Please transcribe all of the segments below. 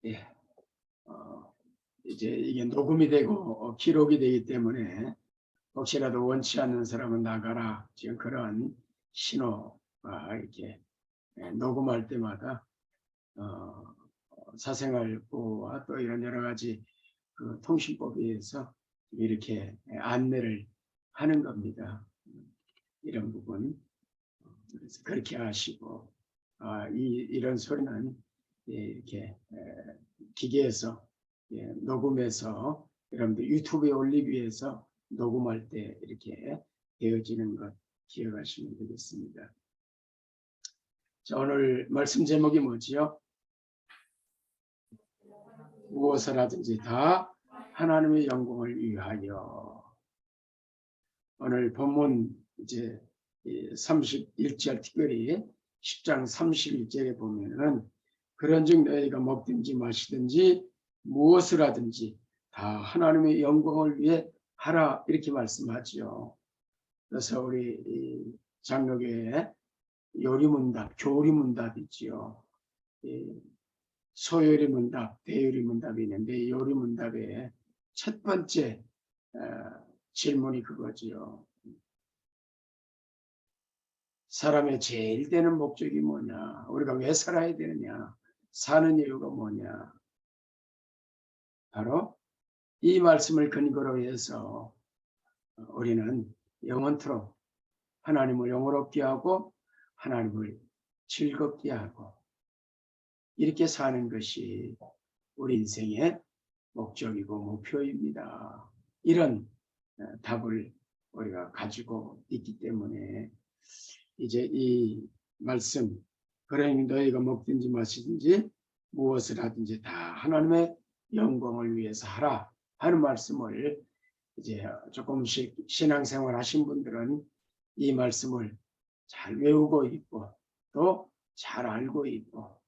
예, 이제 이게 녹음이 되고 기록이 되기 때문에 혹시라도 원치 않는 사람은 나가라, 지금 그런 신호가 이렇게 녹음할 때마다 사생활보호와 또 이런 여러 가지 그 통신법에 의해서 이렇게 안내를 하는 겁니다. 이런 부분. 그래서 그렇게 하시고, 이런 소리는 이렇게 기계에서 녹음해서 여러분들 유튜브에 올리기 위해서 녹음할 때 이렇게 되어지는 것 기억하시면 되겠습니다. 자, 오늘 말씀 제목이 뭐지요? 무엇을 하든지 다 하나님의 영광을 위하여. 오늘 본문 이제 31절 특별히 10장 31절에 보면은 그런즉 너희가 먹든지 마시든지 무엇을 하든지 다 하나님의 영광을 위해 하라, 이렇게 말씀하죠. 그래서 우리 장로교에 요리문답, 교리문답이지요. 소요리문답, 대요리문답이 있는데 요리문답의 첫 번째 질문이 그거지요. 사람의 제일 되는 목적이 뭐냐? 우리가 왜 살아야 되느냐? 사는 이유가 뭐냐? 바로 이 말씀을 근거로 해서 우리는 영원토록 하나님을 영원롭게 하고 하나님을 즐겁게 하고 이렇게 사는 것이 우리 인생의 목적이고 목표입니다. 이런 답을 우리가 가지고 있기 때문에 이제 이 말씀, 그러니 너희가 먹든지 마시든지 무엇을 하든지 다 하나님의 영광을 위해서 하라 하는 말씀을 이제 조금씩 신앙생활 하신 분들은 이 말씀을 잘 외우고 있고 또 잘 알고 있고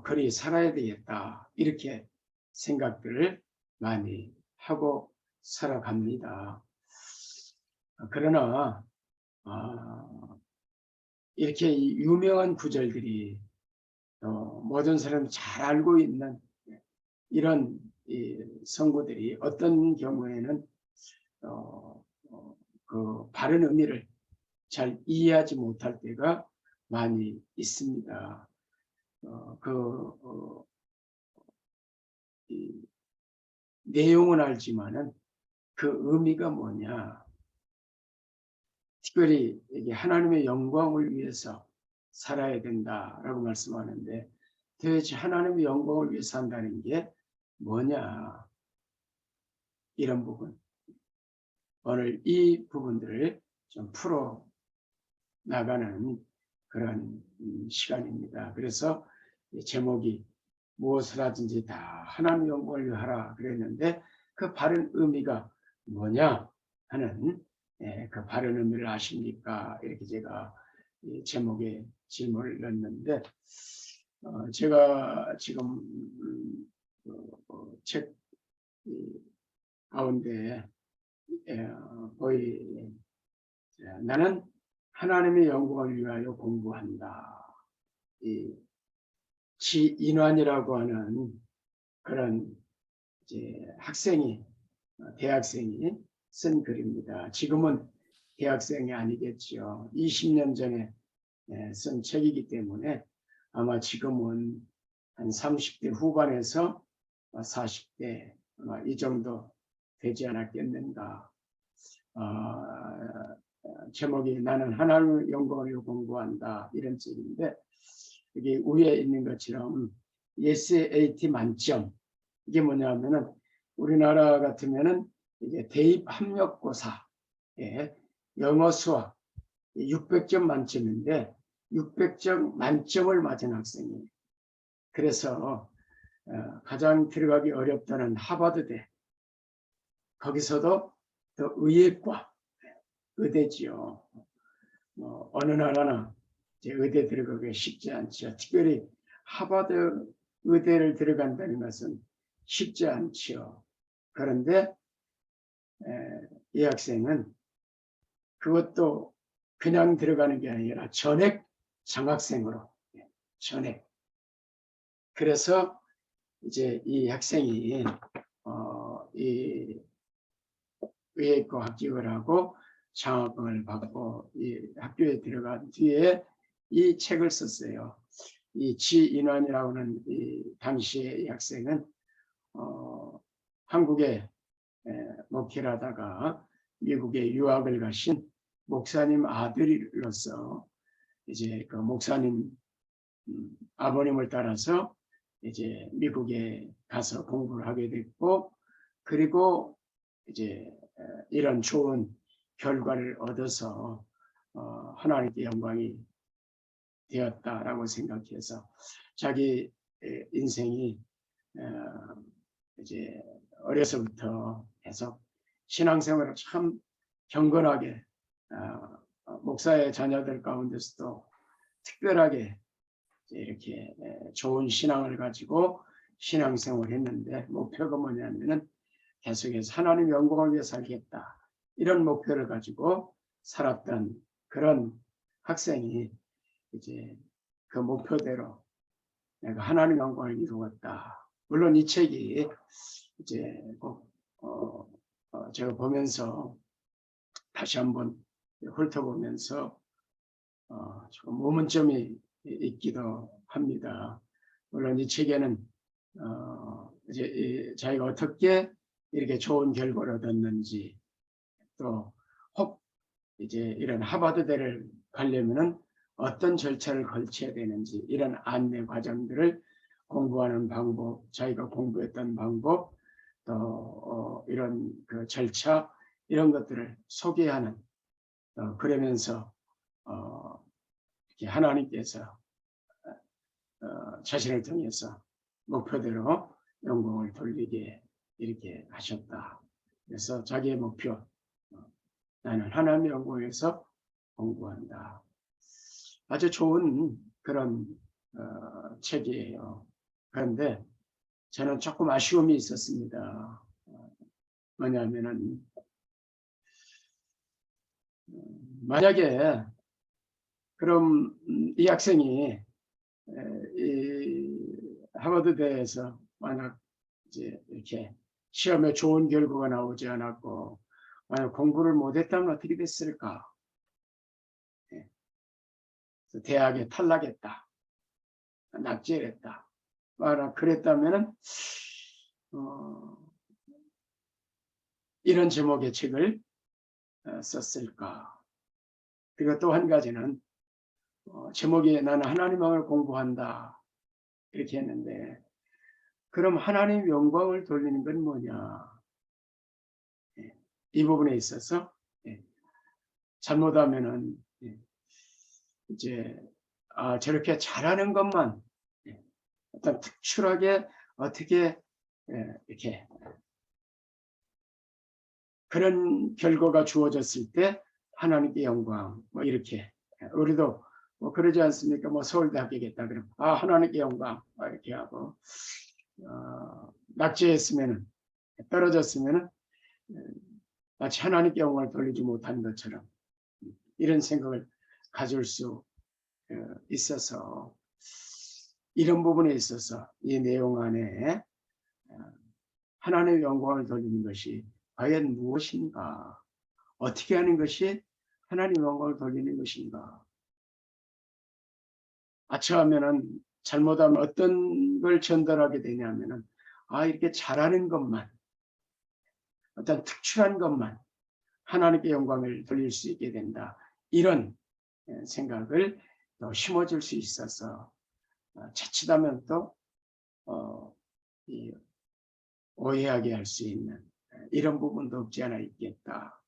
그리 살아야 되겠다, 이렇게 생각들을 많이 하고 살아갑니다. 그러나 이렇게 유명한 구절들이 모든 사람이 잘 알고 있는 이런 성구들이 어떤 경우에는 그 바른 의미를 잘 이해하지 못할 때가 많이 있습니다. 내용은 알지만은 그 의미가 뭐냐, 특별히 이게 하나님의 영광을 위해서 살아야 된다라고 말씀하는데 도대체 하나님의 영광을 위해서 산다는 게 뭐냐, 이런 부분, 오늘 이 부분들을 좀 풀어 나가는 그런 시간입니다. 그래서 제목이 무엇을 하든지 다 하나님의 영광을 위하라 그랬는데 그 바른 의미가 뭐냐 하는 그 바른 의미를 아십니까? 이렇게 제가 제목에 질문을 넣었는데 제가 지금 책 가운데 거의 나는 하나님의 영광을 위하여 공부한다, 이 지인환이라고 하는 그런 이제 대학생이 쓴 글입니다. 지금은 대학생이 아니겠지요. 20년 전에 쓴 책이기 때문에 아마 지금은 한 30대 후반에서 40대 이 정도 되지 않았겠는가. 제목이 나는 하나님의 영광을 공부한다, 이런 책인데 여기 위에 있는 것처럼 SAT 만점, 이게 뭐냐면은 우리나라 같으면은 이게 대입 학력고사 영어 수학 600점 만점인데 600점 만점을 맞은 학생이에요. 그래서 가장 들어가기 어렵다는 하버드대, 거기서도 더 의예과 의대지요. 어느 나라나 이제 의대 들어가기 쉽지 않죠. 특별히 하버드 의대를 들어간다는 것은 쉽지 않죠. 그런데 이 학생은 그것도 그냥 들어가는 게 아니라 전액 장학생으로, 전액. 그래서 이제 이 학생이 이 의예과 합격을 하고 장학금을 받고 이 학교에 들어간 뒤에 이 책을 썼어요. 이 지인환이라고 하는 이 당시의 이 학생은 한국에 목회를 하다가 미국에 유학을 가신 목사님 아들로서 이제 그 목사님 아버님을 따라서 이제 미국에 가서 공부를 하게 됐고, 그리고 이제 이런 좋은 결과를 얻어서 하나님께 영광이 되었다라고 생각해서 자기 인생이 이제 어려서부터 해서 신앙생활을 참 경건하게 목사의 자녀들 가운데서도 특별하게 이렇게 좋은 신앙을 가지고 신앙생활을 했는데, 목표가 뭐냐면은 계속해서 하나님 영광을 위해 살겠다, 이런 목표를 가지고 살았던 그런 학생이 이제 그 목표대로 내가 하나님 영광을 이루었다. 물론 이 책이 이제 제가 보면서 다시 한번 훑어보면서 좀 의문점이 있기도 합니다. 물론 이 책에는 이제 자기가 어떻게 이렇게 좋은 결과를 얻었는지, 또 혹 이제 이런 하버드대를 가려면은 어떤 절차를 거쳐야 되는지, 이런 안내 과정들을 공부하는 방법, 자기가 공부했던 방법, 또 이런 그 절차, 이런 것들을 소개하는, 그러면서 이렇게 하나님께서 자신을 통해서 목표대로 영광을 돌리게 이렇게 하셨다. 그래서 자기의 목표, 나는 하나님의 영광에서 공부한다. 아주 좋은 그런 책이에요. 그런데 저는 조금 아쉬움이 있었습니다. 뭐냐면은 만약에 그럼 이 학생이 이 하버드대에서 만약 이제 이렇게 시험에 좋은 결과가 나오지 않았고 만약 공부를 못했다면 어떻게 됐을까? 대학에 탈락했다, 낙제했다, 만약 그랬다면은 이런 제목의 책을 썼을까? 그리고 또 한 가지는 제목이 나는 하나님을 공부한다 이렇게 했는데, 그럼 하나님 영광을 돌리는 건 뭐냐? 이 부분에 있어서 잘못하면은 이제 저렇게 잘하는 것만 어떤 특출하게 어떻게 이렇게 그런 결과가 주어졌을 때 하나님께 영광, 뭐 이렇게 우리도 뭐 그러지 않습니까? 뭐 서울대 합격했다 그러면 하나님께 영광 이렇게 하고, 낙제했으면은 떨어졌으면은 마치 하나님께 영광을 돌리지 못한 것처럼 이런 생각을 가질 수 있어서, 이런 부분에 있어서 이 내용 안에 하나님의 영광을 돌리는 것이 과연 무엇인가? 어떻게 하는 것이 하나님의 영광을 돌리는 것인가? 처음에는 잘못하면 어떤 걸 전달하게 되냐면은 이렇게 잘하는 것만, 어떤 특출한 것만 하나님께 영광을 돌릴 수 있게 된다, 이런 생각을 또 심어줄 수 있어서 자칫하면 또 오해하게 할 수 있는 이런 부분도 없지 않아 있겠다,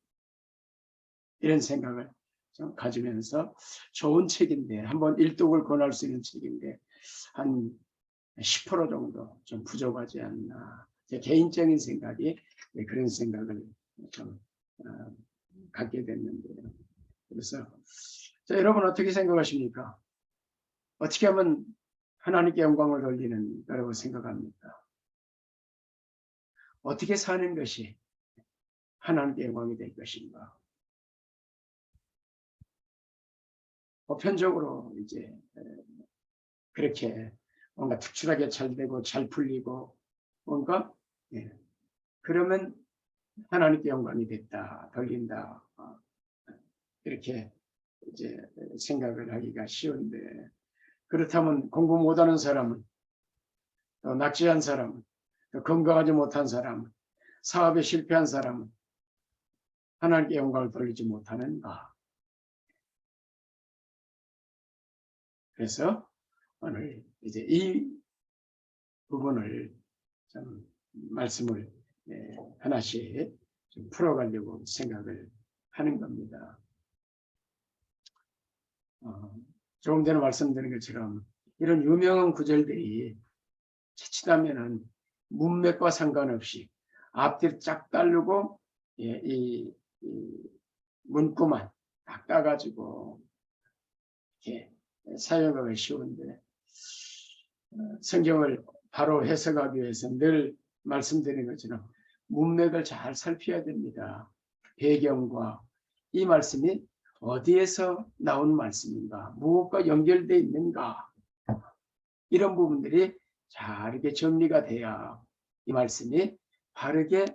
이런 생각을 좀 가지면서 좋은 책인데, 한번 일독을 권할 수 있는 책인데 한 10% 정도 좀 부족하지 않나, 제 개인적인 생각이 그런 생각을 좀 갖게 됐는데요. 그래서 여러분 어떻게 생각하십니까? 어떻게 하면 하나님께 영광을 돌리는 거라고 생각합니까? 어떻게 사는 것이 하나님께 영광이 될 것인가? 보편적으로 이제 그렇게 뭔가 특출하게 잘 되고 잘 풀리고 뭔가 그러면 하나님께 영광이 됐다, 돌린다, 이렇게 이제 생각을 하기가 쉬운데, 그렇다면 공부 못하는 사람은, 또 낙지한 사람은, 또 건강하지 못한 사람은, 사업에 실패한 사람은 하나님께 영광을 돌리지 못하는가? 그래서 오늘 이제 이 부분을 좀 말씀을 하나씩 좀 풀어가려고 생각을 하는 겁니다. 조금 전에 말씀드린 것처럼 이런 유명한 구절들이 채취하면은 문맥과 상관없이 앞뒤를 쫙 따르고 이 문구만 딱 따가지고 이렇게 사용하기 쉬운데, 성경을 바로 해석하기 위해서 늘 말씀드린 것처럼 문맥을 잘 살펴야 됩니다. 배경과 이 말씀이 어디에서 나온 말씀인가, 무엇과 연결되어 있는가, 이런 부분들이 잘 이렇게 정리가 돼야 이 말씀이 바르게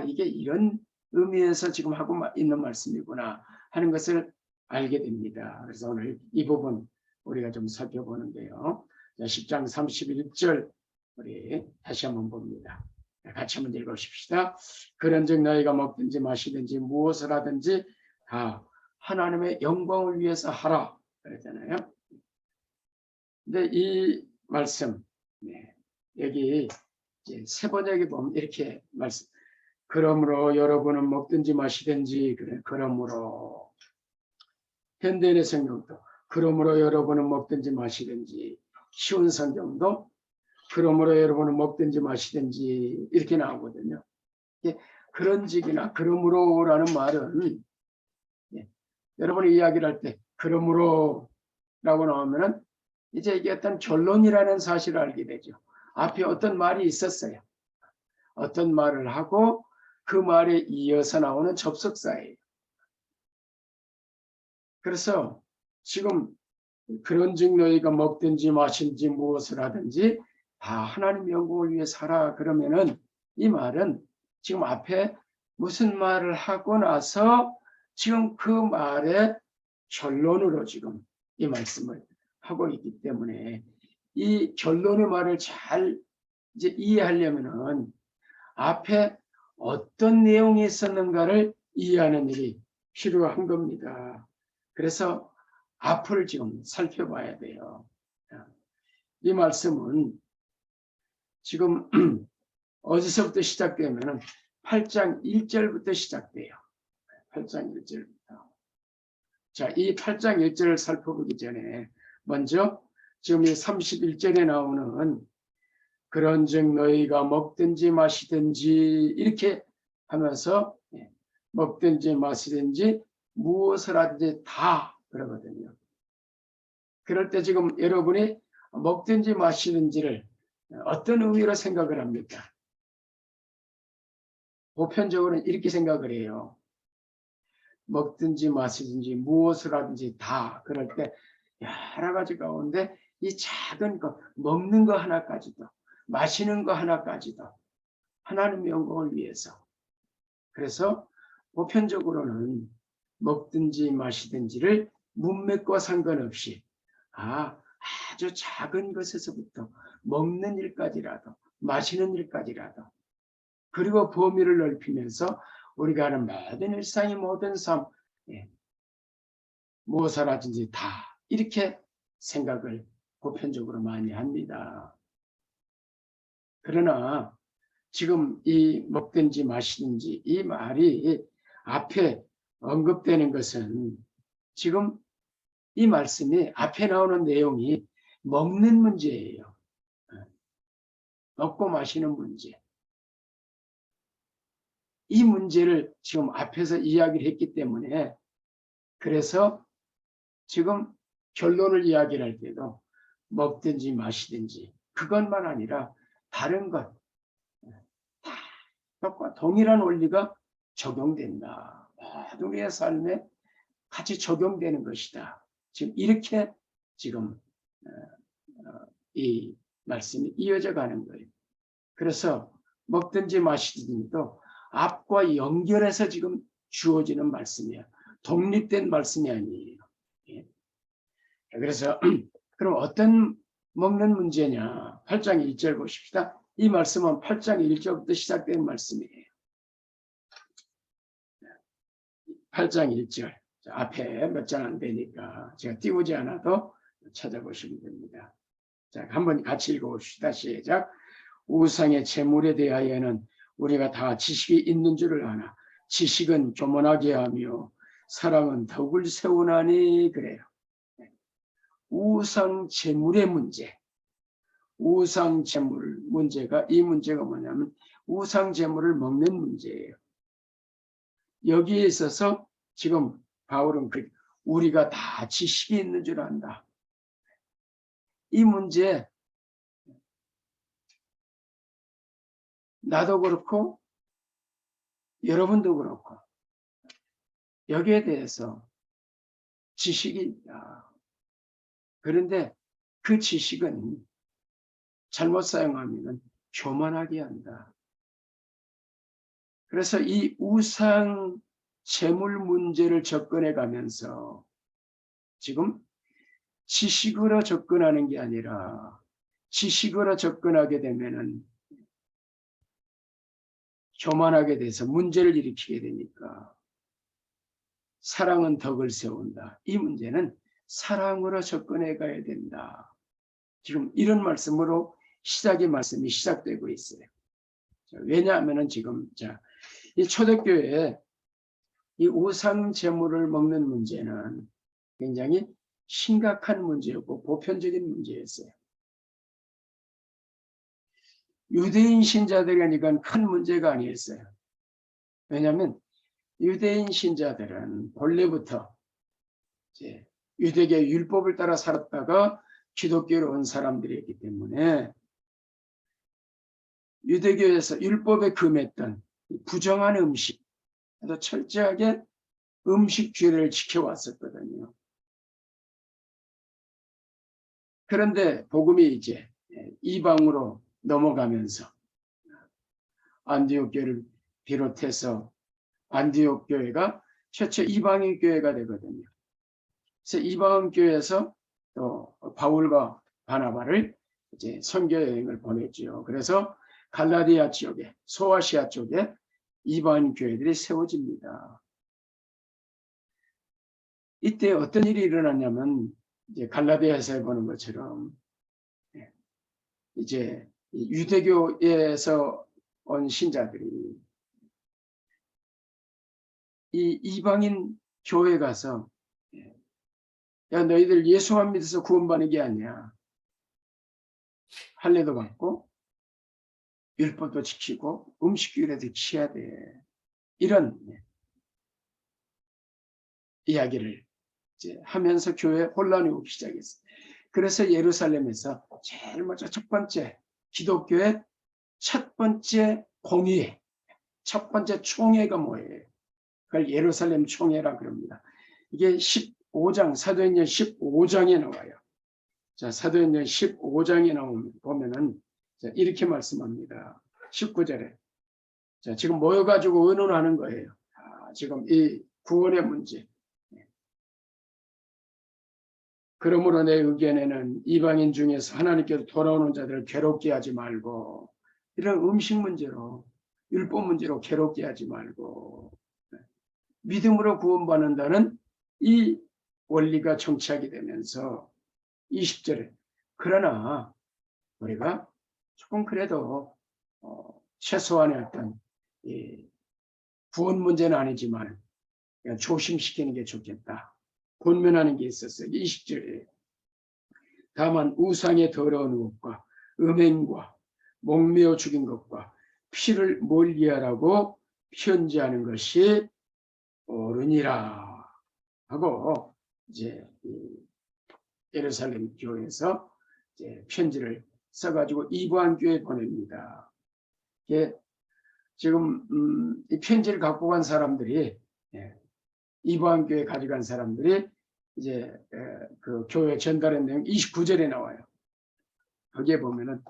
이게 이런 의미에서 지금 하고 있는 말씀이구나 하는 것을 알게 됩니다. 그래서 오늘 이 부분 우리가 좀 살펴보는데요. 10장 31절 우리 다시 한번 봅니다. 같이 한번 읽어보십시다. 그런즉 너희가 먹든지 마시든지 무엇을 하든지 다 하나님의 영광을 위해서 하라 그랬잖아요. 근데 이 말씀 여기 이제 세 번역에 보면 이렇게 말씀, 그러므로 여러분은 먹든지 마시든지, 그래, 그러므로 현대인의 성경도 그러므로 여러분은 먹든지 마시든지, 쉬운 성경도 그러므로 여러분은 먹든지 마시든지 이렇게 나오거든요. 그런직이나 그러므로라는 말은 여러분이 이야기를 할 때 그러므로 라고 나오면은 이제 이게 어떤 결론이라는 사실을 알게 되죠. 앞에 어떤 말이 있었어요. 어떤 말을 하고 그 말에 이어서 나오는 접속사예요. 그래서 지금 그런즉 너희가 먹든지 마신지 무엇을 하든지 다 하나님 영광을 위해서 하라 그러면은 이 말은 지금 앞에 무슨 말을 하고 나서 지금 그 말의 결론으로 지금 이 말씀을 하고 있기 때문에 이 결론의 말을 잘 이제 이해하려면은 앞에 어떤 내용이 있었는가를 이해하는 일이 필요한 겁니다. 그래서 앞을 지금 살펴봐야 돼요. 이 말씀은 지금 어디서부터 시작되면 8장 1절부터 시작돼요. 8장 1절부터. 자, 이 8장 1절을 살펴보기 전에 먼저 지금 이 31절에 나오는 그런즉 너희가 먹든지 마시든지 이렇게 하면서 먹든지 마시든지 무엇을 하든지 다 그러거든요. 그럴 때 지금 여러분이 먹든지 마시든지를 어떤 의미로 생각을 합니까? 보편적으로는 이렇게 생각을 해요. 먹든지 마시든지 무엇을 하든지 다 그럴 때 여러 가지 가운데 이 작은 것, 먹는 거 하나까지도 마시는 거 하나까지도 하나님의 영광을 위해서. 그래서 보편적으로는 먹든지 마시든지를 문맥과 상관없이 아주 작은 것에서부터 먹는 일까지라도 마시는 일까지라도, 그리고 범위를 넓히면서 우리가 하는 모든 일상의 모든 삶, 무엇을 하든지 다 이렇게 생각을 보편적으로 많이 합니다. 그러나 지금 이 먹든지 마시든지 이 말이 앞에 언급되는 것은 지금 이 말씀이 앞에 나오는 내용이 먹는 문제예요. 먹고 마시는 문제. 이 문제를 지금 앞에서 이야기를 했기 때문에, 그래서 지금 결론을 이야기를 할 때도 먹든지 마시든지 그것만 아니라 다른 것 다 동일한 원리가 적용된다. 모든 우리의 삶에 같이 적용되는 것이다. 지금 이렇게 지금 이 말씀이 이어져 가는 거예요. 그래서 먹든지 마시든지도 앞과 연결해서 지금 주어지는 말씀이에요. 독립된 말씀이 아니에요. 예. 그래서 그럼 어떤 먹는 문제냐? 8장 1절 보십시다. 이 말씀은 8장 1절부터 시작된 말씀이에요. 8장 1절. 앞에 몇 장 안 되니까 제가 띄우지 않아도 찾아보시면 됩니다. 자, 한번 같이 읽어봅시다. 시작. 우상의 재물에 대하여는 우리가 다 지식이 있는 줄을 아나 지식은 교만하게 하며 사랑은 덕을 세우나니 그래요. 우상 재물의 문제. 우상 재물 문제가 이 문제가 뭐냐면 우상 재물을 먹는 문제예요. 여기에 있어서 지금 바울은 우리가 다 지식이 있는 줄 안다. 이 문제 나도 그렇고 여러분도 그렇고 여기에 대해서 지식이 있다. 그런데 그 지식은 잘못 사용하면 교만하게 한다. 그래서 이 우상 재물 문제를 접근해 가면서 지금 지식으로 접근하는 게 아니라 지식으로 접근하게 되면은 교만하게 돼서 문제를 일으키게 되니까 사랑은 덕을 세운다. 이 문제는 사랑으로 접근해 가야 된다. 지금 이런 말씀으로 말씀이 시작되고 있어요. 왜냐하면은 지금 이 초대교회에 이 우상 제물을 먹는 문제는 굉장히 심각한 문제였고 보편적인 문제였어요. 유대인 신자들이니까 큰 문제가 아니었어요. 왜냐하면 유대인 신자들은 본래부터 이제 유대계 율법을 따라 살았다가 기독교로 온 사람들이었기 때문에 유대교에서 율법에 금했던 부정한 음식, 또 철저하게 음식 규례를 지켜왔었거든요. 그런데 복음이 이제 이방으로 넘어가면서 안디옥 교회를 비롯해서 안디옥 교회가 최초 이방인 교회가 되거든요. 그래서 이방인 교회에서 또 바울과 바나바를 이제 선교 여행을 보냈죠. 그래서 갈라디아 지역에 소아시아 쪽에 이방인 교회들이 세워집니다. 이때 어떤 일이 일어났냐면 이제 갈라디아에서 보는 것처럼 이제 유대교에서 온 신자들이 이 이방인 교회 가서 야 너희들 예수만 믿어서 구원받는 게 아니야. 할례도 받고 율법도 지키고 음식규례도 지켜야 돼. 이런 이야기를 이제 하면서 교회에 혼란이 오기 시작했어요. 그래서 예루살렘에서 제일 먼저 첫 번째 기독교의 첫 번째 공의회, 첫 번째 총회가 뭐예요? 그걸 예루살렘 총회라 그럽니다. 이게 15장, 사도행전 15장에 나와요. 자, 사도행전 15장에 보면은 이렇게 말씀합니다. 19절에. 자, 지금 모여가지고 의논하는 거예요. 지금 이 구원의 문제. 그러므로 내 의견에는 이방인 중에서 하나님께로 돌아오는 자들을 괴롭게 하지 말고 이런 음식 문제로 율법 문제로 괴롭게 하지 말고 믿음으로 구원받는다는 이 원리가 정착이 되면서 20절에 그러나 우리가 조금 그래도 최소한의 어떤 구원 문제는 아니지만 조심시키는 게 좋겠다. 권면하는 게 있었어요. 20절에 다만 우상의 더러운 것과 음행과 목매어 죽인 것과 피를 멀리하라고 편지하는 것이 옳으니라 하고 이제 예루살렘 교회에서 이제 편지를 써가지고 이방 교회에 보냅니다. 이게 지금 이 편지를 갖고 간 사람들이 이방 교회 가져간 사람들이 이제 그 교회 전달한 내용 29절에 나와요. 거기에 보면은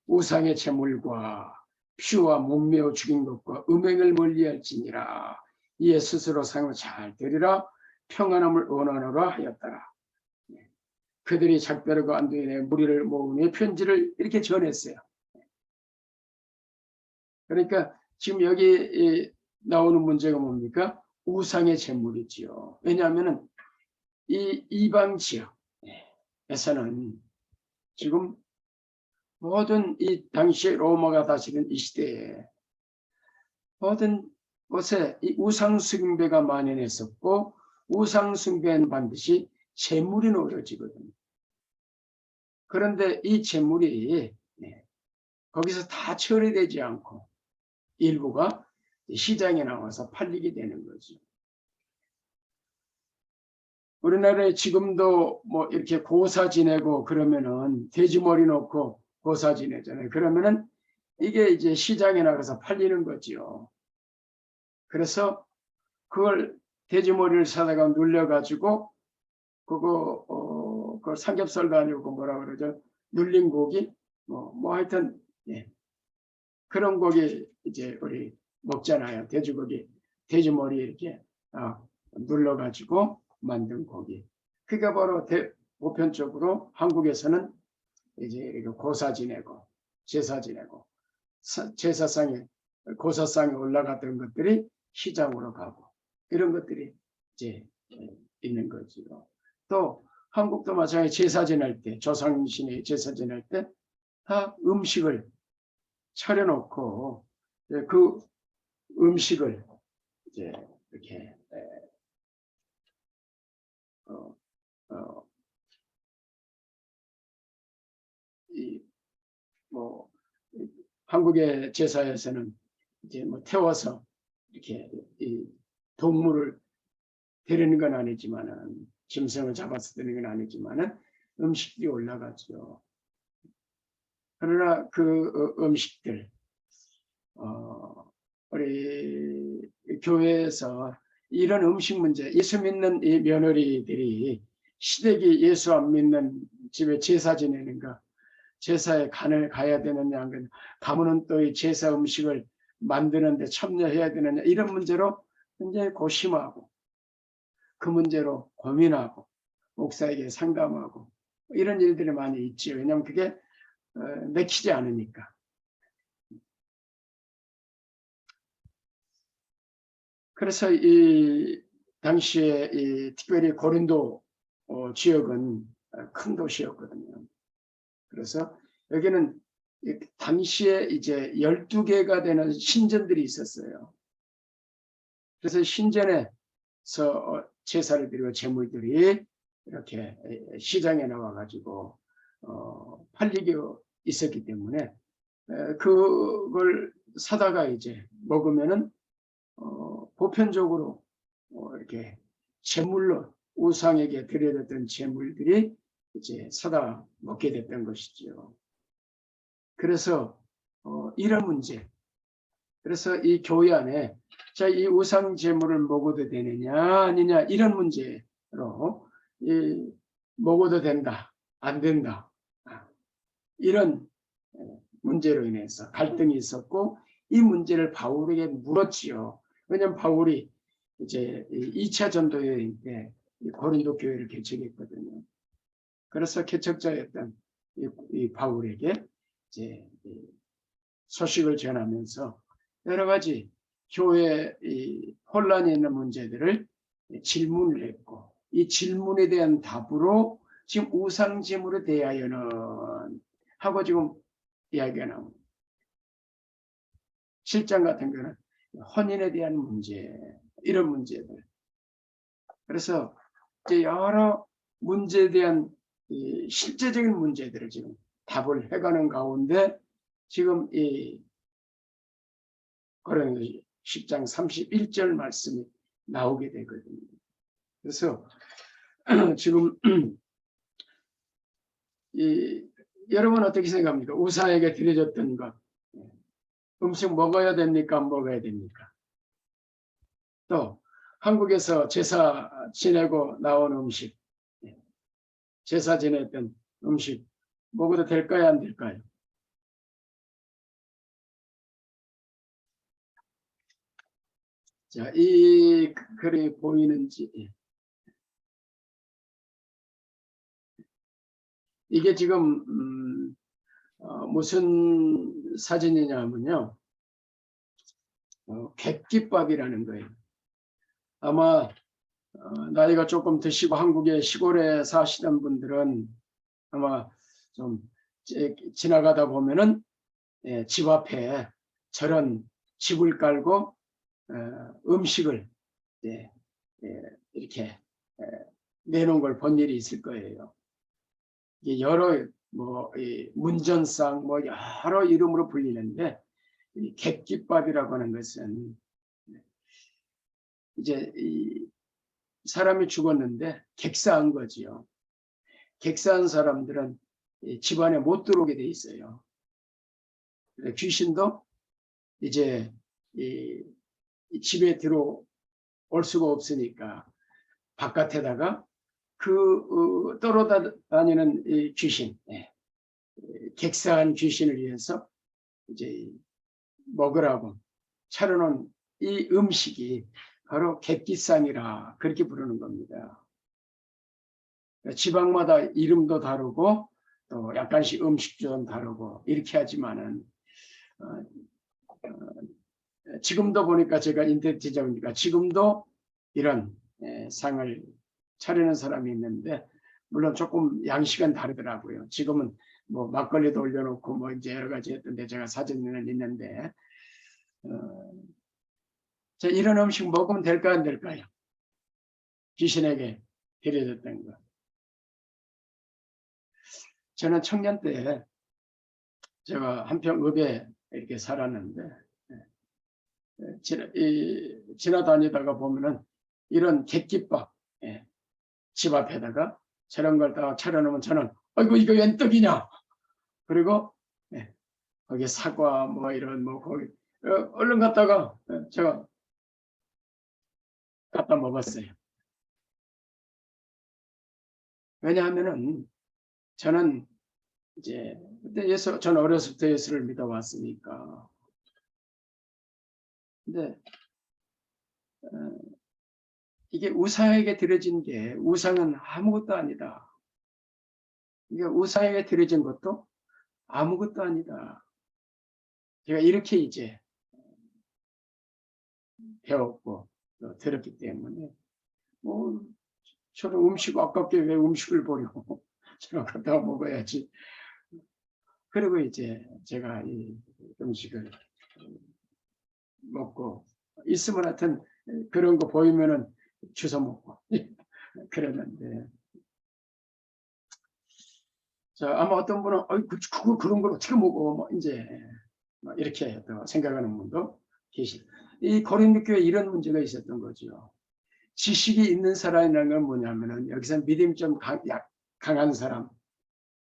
우상의 제물과 피와 몸매어 죽인 것과 음행을 멀리할지니라. 이에 스스로 상을 잘 되리라. 평안함을 원하노라 하였더라. 그들이 작별하고 안도인의 무리를 모으며 편지를 이렇게 전했어요. 그러니까 지금 여기 나오는 문제가 뭡니까? 우상의 제물이지요. 왜냐하면 이 이방 지역에서는 지금 모든 이 당시 로마가 다스리는 이 시대에 모든 곳에 이 우상 숭배가 만연했었고, 우상 숭배는 반드시 제물이 놓여지거든요. 그런데 이 제물이 거기서 다 처리되지 않고 일부가 시장에 나와서 팔리게 되는 거죠. 우리나라에 지금도 뭐 이렇게 고사 지내고 그러면은 돼지머리 놓고 고사 지내잖아요. 그러면은 이게 이제 시장에 나가서 팔리는 거지요. 그래서 그걸 돼지머리를 사다가 눌려가지고 그거 삼겹살도 아니고 뭐라 그러죠? 눌린 고기 뭐 하여튼 그런 고기 이제 우리 먹잖아요. 돼지고기, 돼지머리 이렇게 눌러가지고 만든 고기. 그게 바로 보편적으로 한국에서는 이제 고사 지내고 제사 지내고 제사상에 고사상에 올라갔던 것들이 시장으로 가고 이런 것들이 이제 있는 거죠. 또 한국도 마찬가지 제사 지낼 때 조상신이 제사 지낼 때 다 음식을 차려놓고 그 음식을 이제 이렇게 뭐 한국의 제사에서는 이제 뭐 태워서 이렇게 이 동물을 데리는 건 아니지만은 짐승을 잡아서 데리는 건 아니지만은 음식이 올라가죠. 그러나 그 음식들 우리 교회에서 이런 음식 문제, 예수 믿는 이 며느리들이 시댁이 예수 안 믿는 집에 제사 지내는가, 제사에 간을 가야 되느냐, 가면은 또 이 제사 음식을 만드는데 참여해야 되느냐, 이런 문제로 굉장히 고심하고 그 문제로 고민하고 목사에게 상담하고 이런 일들이 많이 있죠. 왜냐하면 그게 내키지 않으니까. 그래서 이 당시에 이 특별히 고린도 지역은 큰 도시였거든요. 그래서 여기는 당시에 이제 12개가 되는 신전들이 있었어요. 그래서 신전에서 제사를 드리고 제물들이 이렇게 시장에 나와가지고 팔리게 있었기 때문에 그걸 사다가 이제 먹으면은 보편적으로 이렇게 제물로 우상에게 드려졌던 제물들이 이제 사다 먹게 됐던 것이지요. 그래서 이런 문제. 그래서 이 교회 안에 자, 이 우상 제물을 먹어도 되느냐 아니냐 이런 문제로 먹어도 된다 안 된다 이런 문제로 인해서 갈등이 있었고 이 문제를 바울에게 물었지요. 왜냐하면 바울이 이제 2차 전도 여행 때 고린도 교회를 개척했거든요. 그래서 개척자였던 이 바울에게 이제 소식을 전하면서 여러 가지 교회 혼란이 있는 문제들을 질문을 했고 이 질문에 대한 답으로 지금 우상제물에 대하여는 하고 지금 이야기가 나옵니다. 7장 같은 경우는 혼인에 대한 문제, 이런 문제들. 그래서 이제 여러 문제에 대한 실제적인 문제들을 지금 답을 해가는 가운데 지금 이 고린도서 10장 31절 말씀이 나오게 되거든요. 그래서 지금 여러분 어떻게 생각합니까? 우상에게 드려졌던 것. 음식 먹어야 됩니까? 안 먹어야 됩니까? 또 한국에서 제사 지내고 나온 음식, 제사 지냈던 음식 먹어도 될까요, 안 될까요? 자, 이 글이 보이는지. 이게 지금 무슨 사진이냐면요. 객기밥이라는 거예요. 아마 나이가 조금 드시고 한국의 시골에 사시는 분들은 아마 좀 지나가다 보면은 집 앞에 저런 집을 깔고 음식을 이렇게 내놓은 걸 본 일이 있을 거예요. 이게 여러 문전상 여러 이름으로 불리는데 이 객기밥이라고 하는 것은 이제 이 사람이 죽었는데 객사한 거지요. 객사한 사람들은 집안에 못 들어오게 돼 있어요. 귀신도 이제 이 집에 들어올 수가 없으니까 바깥에다가 그 떨어다니는 이 귀신, 객사한 귀신을 위해서 이제 먹으라고 차려놓은 이 음식이 바로 객기상이라 그렇게 부르는 겁니다. 지방마다 이름도 다르고 또 약간씩 음식도 다르고 이렇게 하지만은 지금도 보니까 제가 인터넷 찾아보니까 지금도 이런 상을 차리는 사람이 있는데 물론 조금 양식은 다르더라고요. 지금은 뭐 막걸리도 올려놓고 뭐 이제 여러 가지 했던데 제가 사진은 있는데 자, 이런 음식 먹으면 될까 안 될까요? 귀신에게 데려졌던 거. 저는 청년 때 제가 한평읍에 이렇게 살았는데 지나다니다가 보면은 이런 객기밥 집 앞에다가 저런 걸 다 차려놓으면 저는 아이고 이거 웬 떡이냐 그리고 거기 사과 뭐 이런 뭐 거기 얼른 갔다가 제가 갖다 먹었어요. 왜냐하면은 저는 이제 그때 저는 어렸을 때 예수를 믿어왔으니까. 근데 이게 우상에게 드려진 게 우상은 아무것도 아니다. 이게 우상에게 드려진 것도 아무것도 아니다. 제가 이렇게 이제 배웠고 또 들었기 때문에 뭐 저는 음식 아깝게 왜 음식을 버리고 저런 갖다가 먹어야지. 그리고 이제 제가 이 음식을 먹고 있으면 하여튼 그런 거 보이면은 주워 먹고 그랬는데 자 아마 어떤 분은 그거 그런 걸 어떻게 먹어 뭐 이제 이렇게 또 생각하는 분도 계시. 이 고린도 교회에 이런 문제가 있었던 거죠. 지식이 있는 사람이라는 건 뭐냐면은 여기서 믿음이 좀 강한 사람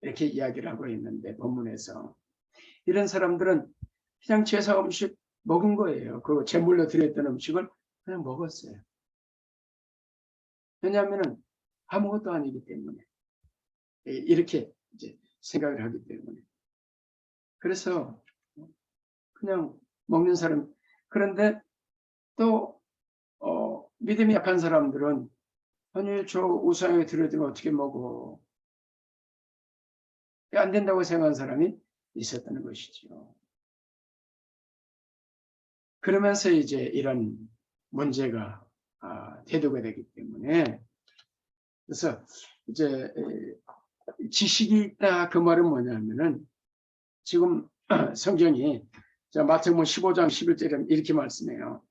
이렇게 이야기를 하고 있는데 본문에서 이런 사람들은 그냥 제사 음식 먹은 거예요. 그 제물로 드렸던 음식을 그냥 먹었어요. 왜냐하면은 아무것도 아니기 때문에 이렇게 이제 생각을 하기 때문에 그래서 그냥 먹는 사람. 그런데 또 믿음이 약한 사람들은 아니 저 우상에 드려지면 어떻게 먹어 안 된다고 생각한 사람이 있었다는 것이죠. 그러면서 이제 이런 문제가 대두가 되기 때문에 그래서 이제 지식이 있다 그 말은 뭐냐면은 지금 성경이 마태복음 15장 11절에 이렇게 말씀해요.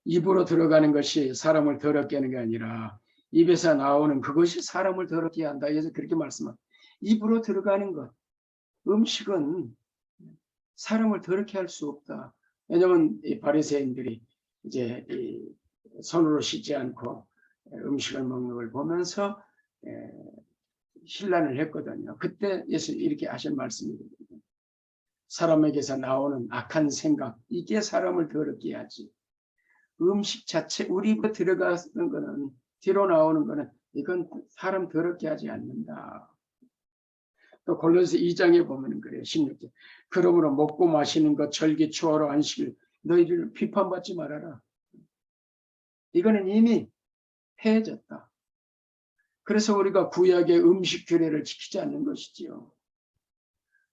입으로 들어가는 것이 사람을 더럽게 하는 게 아니라 입에서 나오는 그것이 사람을 더럽게 한다. 그래서 그렇게 말씀합니다. 입으로 들어가는 것, 음식은 사람을 더럽게 할 수 없다. 왜냐하면 이 바리새인들이 이제 손으로 씻지 않고 음식을 먹는 걸 보면서 신란을 했거든요. 그때 예수 이렇게 하신 말씀이거든요. 사람에게서 나오는 악한 생각, 이게 사람을 더럽게 하지. 음식 자체, 우리 입에 들어가는 거는, 뒤로 나오는 거는 이건 사람 더럽게 하지 않는다. 또 골로새 2장에 보면 그래요. 16절. 그러므로 먹고 마시는 것 절기 초하로 안식일 너희를 비판받지 말아라. 이거는 이미 해졌다. 그래서 우리가 구약의 음식 규례를 지키지 않는 것이지요.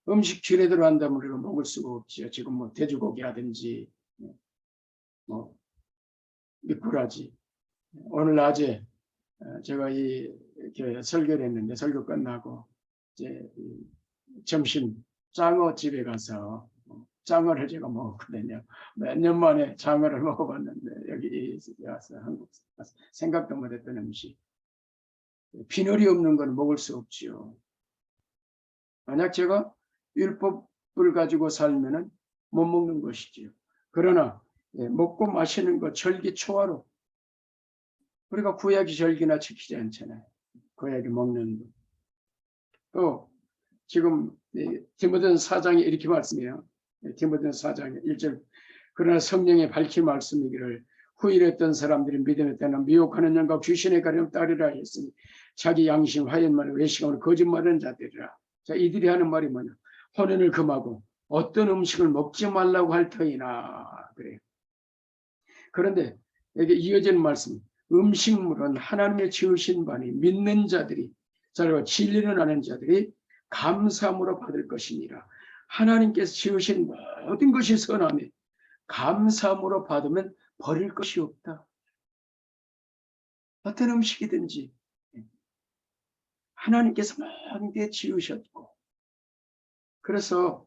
음식 규례대로 한다면 우리가 먹을 수가 없지요. 지금 뭐 돼지고기라든지 뭐 미꾸라지. 오늘 낮에 제가 이렇게 설교를 했는데 설교 끝나고 이제 점심 장어 집에 가서 장어를 제가 먹었거든요. 몇 년 만에 장어를 먹어봤는데 여기 와서 한국 와서 생각도 못했던 음식. 비늘이 없는 건 먹을 수 없지요. 만약 제가 율법을 가지고 살면은 못 먹는 것이지요. 그러나 먹고 마시는 것 절기 초하로 우리가 구약이 절기나 지키지 않잖아요. 구약이 먹는 것. 또 지금 디모데전서 4장에 이렇게 말씀해요. 디모데전서 4장에 1절 그러나 성령의 밝힌 말씀이기를 후일했던 사람들이 믿음에 따라 미혹하는 영과 귀신의 가령 따르라 했으니 자기 양심 화연만을 외식하는 거짓말하는 자들이라. 자, 이들이 하는 말이 뭐냐? 혼인을 금하고 어떤 음식을 먹지 말라고 할 터이나 그래요. 그런데 여기 이어지는 말씀 음식물은 하나님의 지으신 바니 믿는 자들이 자 진리를 아는 자들이 감사함으로 받을 것이니라. 하나님께서 지으신 모든 것이 선하며 감사함으로 받으면 버릴 것이 없다. 어떤 음식이든지 하나님께서 모든 게 지으셨고 그래서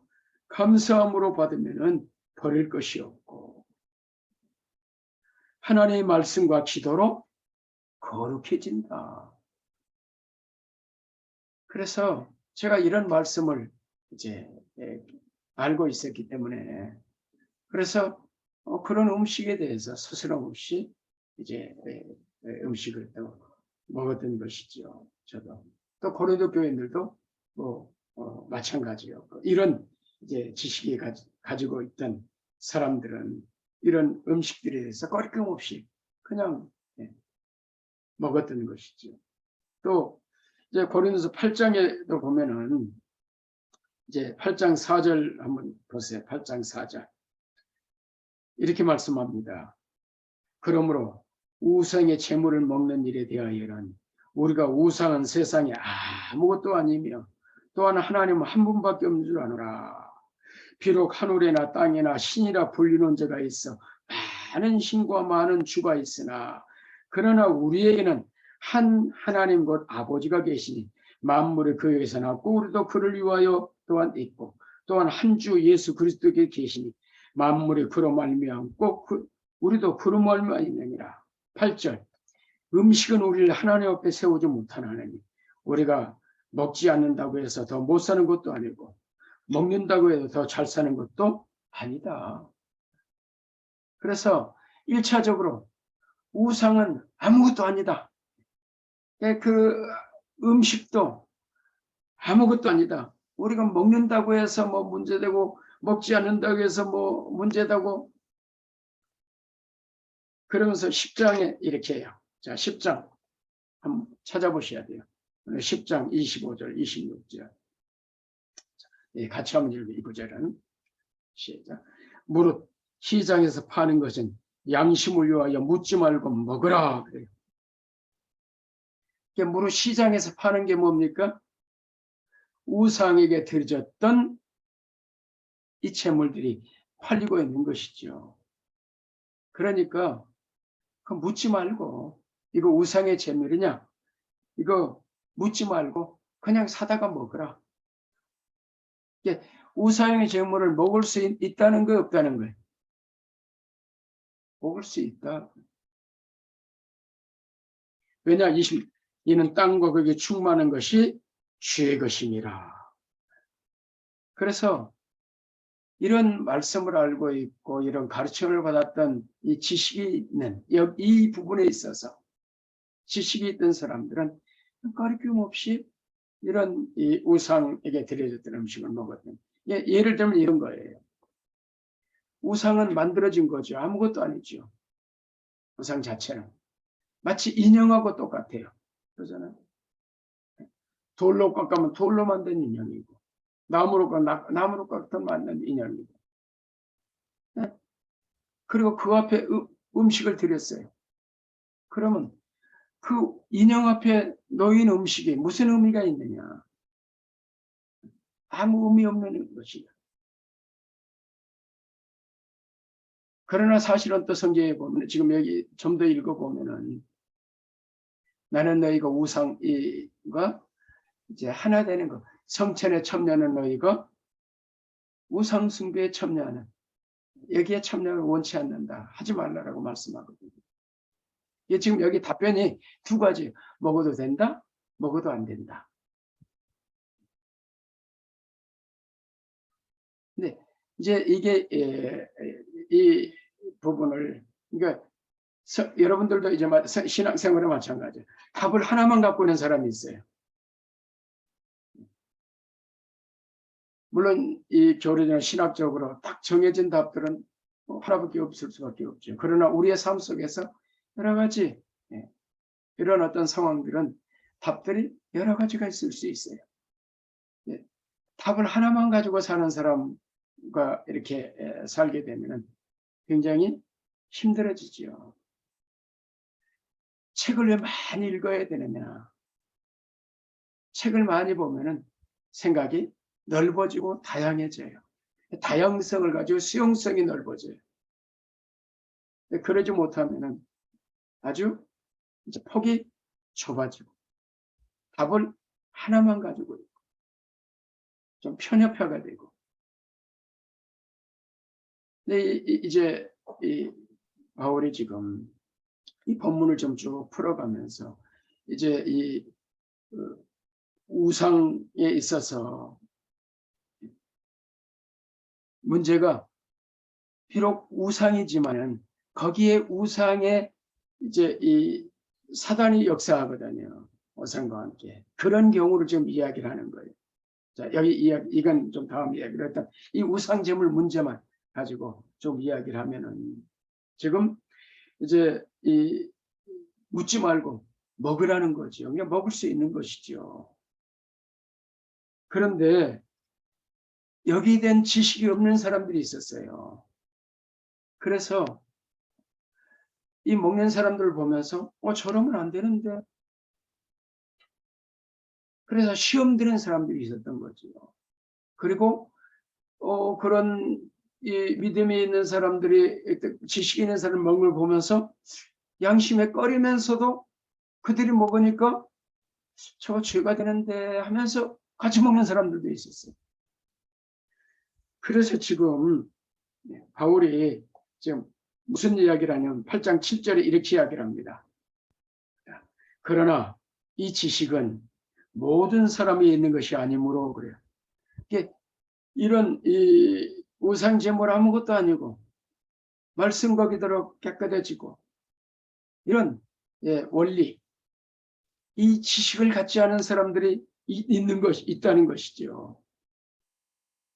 감사함으로 받으면 버릴 것이 없고 하나님의 말씀과 기도로 거룩해진다. 그래서 제가 이런 말씀을 이제 알고 있었기 때문에 그래서 그런 음식에 대해서 스스럼 없이 이제 음식을 또 먹었던 것이죠. 저도 또 고린도 교인들도 뭐 마찬가지요. 이런 이제 지식이 가지고 있던 사람들은 이런 음식들에 대해서 꺼리낌없이 그냥 먹었던 것이죠. 또 이제 고린도서 8장에도 보면은 이제 8장 4절 한번 보세요. 8장 4절 이렇게 말씀합니다. 그러므로 우상의 재물을 먹는 일에 대하여는 우리가 우상은 세상에 아무것도 아니며 또한 하나님은 한 분밖에 없는 줄 아노라. 비록 하늘이나 땅이나 신이라 불리는 자가 있어 많은 신과 많은 주가 있으나 그러나 우리에게는 한 하나님 곧 아버지가 계시니 만물이 그에게서 났고 우리도 그를 위하여 또한 있고 또한 한 주 예수 그리스도께 계시니 만물이 그로 말미암고 우리도 그로 말미암느니라. 8절 음식은 우리를 하나님 앞에 세우지 못하나니 우리가 먹지 않는다고 해서 더 못 사는 것도 아니고 먹는다고 해서 더 잘 사는 것도 아니다. 그래서 1차적으로 우상은 아무것도 아니다. 그 음식도 아무것도 아니다. 우리가 먹는다고 해서 뭐 문제되고 먹지 않는다고 해서 뭐 문제되고 그러면서 10장에 이렇게 해요. 자, 10장 한번 찾아보셔야 돼요. 10장 25절, 26절. 같이 한번 읽고 이 구절은 시작. 무릇 시장에서 파는 것은 양심을 위하여 묻지 말고 먹으라 그래요. 무릇 시장에서 파는 게 뭡니까? 우상에게 드려졌던 이 재물들이 팔리고 있는 것이죠. 그러니까 그 묻지 말고 이거 우상의 재물이냐? 이거 묻지 말고 그냥 사다가 먹으라. 우상의 재물을 먹을 수 있다는 거 없다는 거예요. 먹을 수 있다. 왜냐? 이는 땅과 거기에 충만한 것이 주의 것임이라. 그래서 이런 말씀을 알고 있고 이런 가르침을 받았던 이 지식이 있는 이 부분에 있어서 지식이 있던 사람들은 거리낌 없이 이런 이 우상에게 드려졌던 음식을 먹었던 예를 들면 이런 거예요. 우상은 만들어진 거죠. 아무것도 아니죠. 우상 자체는 마치 인형하고 똑같아요. 그러잖아요. 돌로 깎으면 돌로 만든 인형이고, 나무로 깎으면 나무로 깎던 만든 인형이고. 네? 그리고 그 앞에 음식을 드렸어요. 그러면 그 인형 앞에 놓인 음식이 무슨 의미가 있느냐? 아무 의미 없는 것이다. 그러나 사실은 또 성경에 보면, 지금 여기 좀 더 읽어보면은, 나는 너희가 우상과 이제 하나 되는 것, 성천에 참여하는 너희가 우상 숭배에 참여하는, 여기에 참여를 원치 않는다, 하지 말라라고 말씀하거든요. 이게 지금 여기 답변이 두 가지, 먹어도 된다, 먹어도 안 된다. 근데 이제 이게 이 부분을, 그러니까 여러분들도 이제 신앙생활에 마찬가지예요. 답을 하나만 갖고 있는 사람이 있어요. 물론 이 교리나 신학적으로 딱 정해진 답들은 하나밖에 없을 수밖에 없죠. 그러나 우리의 삶 속에서 여러 가지 이런 어떤 상황들은 답들이 여러 가지가 있을 수 있어요. 답을 하나만 가지고 사는 사람과 이렇게 살게 되면 굉장히 힘들어지죠. 책을 왜 많이 읽어야 되느냐? 책을 많이 보면은 생각이 넓어지고 다양해져요. 다양성을 가지고 수용성이 넓어져요. 그러지 못하면은 아주 이제 폭이 좁아지고 답을 하나만 가지고 있고 좀 편협화가 되고. 근데 이제 이 바울이 지금 이 본문을 좀 쭉 풀어가면서 이제 이 우상에 있어서 문제가, 비록 우상이지만은 거기에 우상에 이제 이 사단이 역사하거든요. 우상과 함께. 그런 경우를 좀 이야기를 하는 거예요. 자, 여기 이건 좀 다음 이야기를 했던 이 우상제물 문제만 가지고 좀 이야기를 하면은, 지금 이제 이 묻지 말고 먹으라는 거죠. 그냥 먹을 수 있는 것이죠. 그런데 여기에 대한 지식이 없는 사람들이 있었어요. 그래서 이 먹는 사람들을 보면서 저러면 안 되는데, 그래서 시험 드는 사람들이 있었던 거죠. 그리고 그런 이 믿음이 있는 사람들이, 지식이 있는 사람 먹는 걸 보면서 양심에 꺼리면서도 그들이 먹으니까 저거 죄가 되는데 하면서 같이 먹는 사람들도 있었어요. 그래서 지금 바울이 지금 무슨 이야기를 하냐면 8장 7절에 이렇게 이야기를 합니다. 그러나 이 지식은 모든 사람이 있는 것이 아니므로 그래요. 이런 이 우상 제물 아무것도 아니고 말씀과 기도로 깨끗해지고 이런 원리, 이 지식을 갖지 않은 사람들이 있다는 것이죠.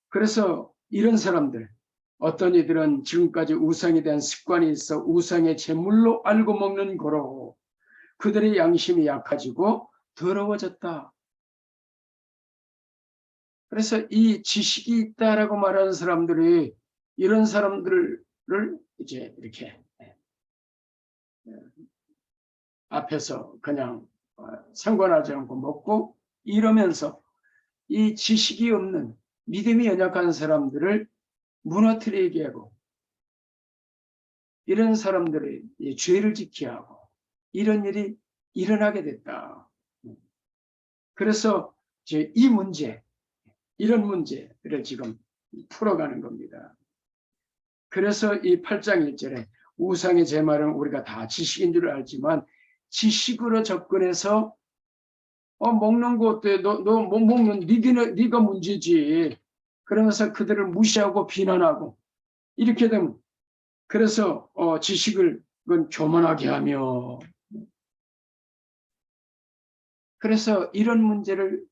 그래서 이런 사람들, 어떤 이들은 지금까지 우상에 대한 습관이 있어 우상의 제물로 알고 먹는 거로 그들의 양심이 약해지고 더러워졌다. 그래서 이 지식이 있다라고 말하는 사람들이 이런 사람들을 이제 이렇게 앞에서 그냥 상관하지 않고 먹고 이러면서 이 지식이 없는, 믿음이 연약한 사람들을 무너뜨리게 하고, 이런 사람들이 죄를 짓게 하고 이런 일이 일어나게 됐다. 그래서 이 문제, 이런 문제를 지금 풀어가는 겁니다. 그래서 이 8장 1절에 우상의 제말은 우리가 다 지식인 줄 알지만 지식으로 접근해서 먹는 거 어때? 너 못 먹는 네가 문제지. 그러면서 그들을 무시하고 비난하고 이렇게 되면, 그래서 지식을 교만하게 하며, 그래서 이런 문제를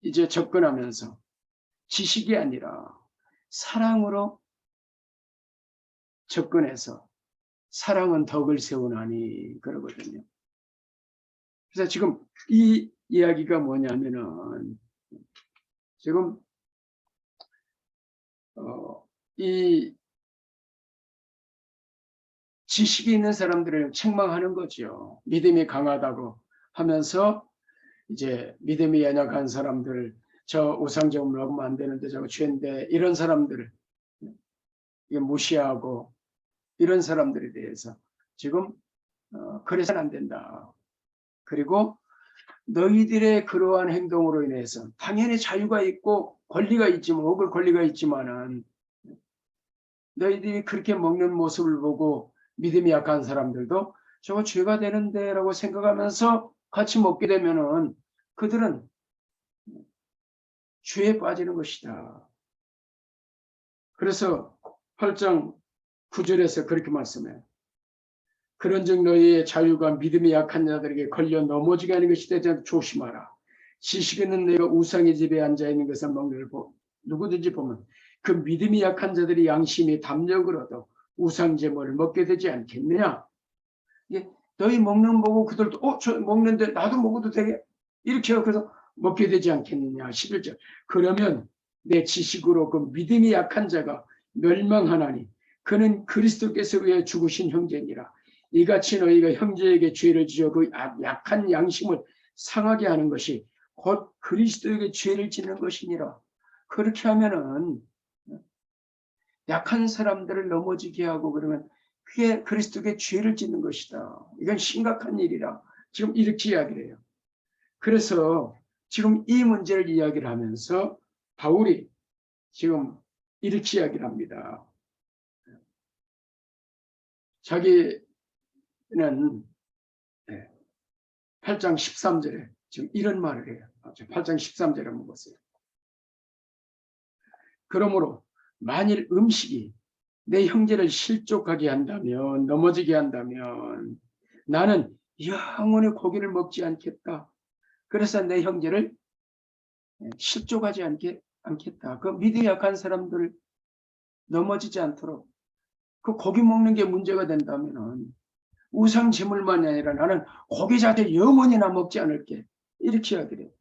이제 접근하면서 지식이 아니라 사랑으로 접근해서 사랑은 덕을 세우나니 그러거든요. 그래서 지금 이 이야기가 뭐냐면은 지금 이 지식이 있는 사람들을 책망하는 거죠. 믿음이 강하다고 하면서 이제 믿음이 연약한 사람들, 저 우상제물 먹으면 안 되는데 저거 죄인데, 이런 사람들을 무시하고 이런 사람들에 대해서 지금 그래서는 안 된다. 그리고 너희들의 그러한 행동으로 인해서 당연히 자유가 있고 권리가 있지만, 먹을 권리가 있지만은 너희들이 그렇게 먹는 모습을 보고 믿음이 약한 사람들도 저거 죄가 되는데 라고 생각하면서 같이 먹게 되면은 그들은 죄에 빠지는 것이다. 그래서 8장 9절에서 그렇게 말씀해요. 그런즉 너희의 자유가 믿음이 약한 자들에게 걸려 넘어지게 하는 것이 되지 않도록 조심하라. 지식에는 너희가 우상의 집에 앉아있는 것을 먹는 걸 누구든지 보면 그 믿음이 약한 자들이 양심이 담력을 얻어 우상제물을 먹게 되지 않겠느냐. 너희 먹는 거 보고 그들도 저 먹는데 나도 먹어도 되게 이렇게 그래서 먹게 되지 않겠느냐. 11절. 그러면 내 지식으로 그 믿음이 약한 자가 멸망하나니 그는 그리스도께서 위해 죽으신 형제니라. 이같이 너희가 형제에게 죄를 지어 그 약한 양심을 상하게 하는 것이 곧 그리스도에게 죄를 짓는 것이니라. 그렇게 하면은 약한 사람들을 넘어지게 하고 그러면 그게 그리스도에게 죄를 짓는 것이다. 이건 심각한 일이라 지금 이렇게 이야기를 해요. 그래서 지금 이 문제를 이야기를 하면서 바울이 지금 이렇게 이야기를 합니다. 자기는 8장 13절에 지금 이런 말을 해요. 8장 13절에 한번 보세요. 그러므로 만일 음식이 내 형제를 실족하게 한다면, 넘어지게 한다면 나는 영원히 고기를 먹지 않겠다. 그래서 내 형제를 실족하지 않겠다. 그 믿음이 약한 사람들 넘어지지 않도록 그 고기 먹는 게 문제가 된다면 우상 제물만이 아니라 나는 고기 자체 영원히나 먹지 않을게. 이렇게 이야기를 해요.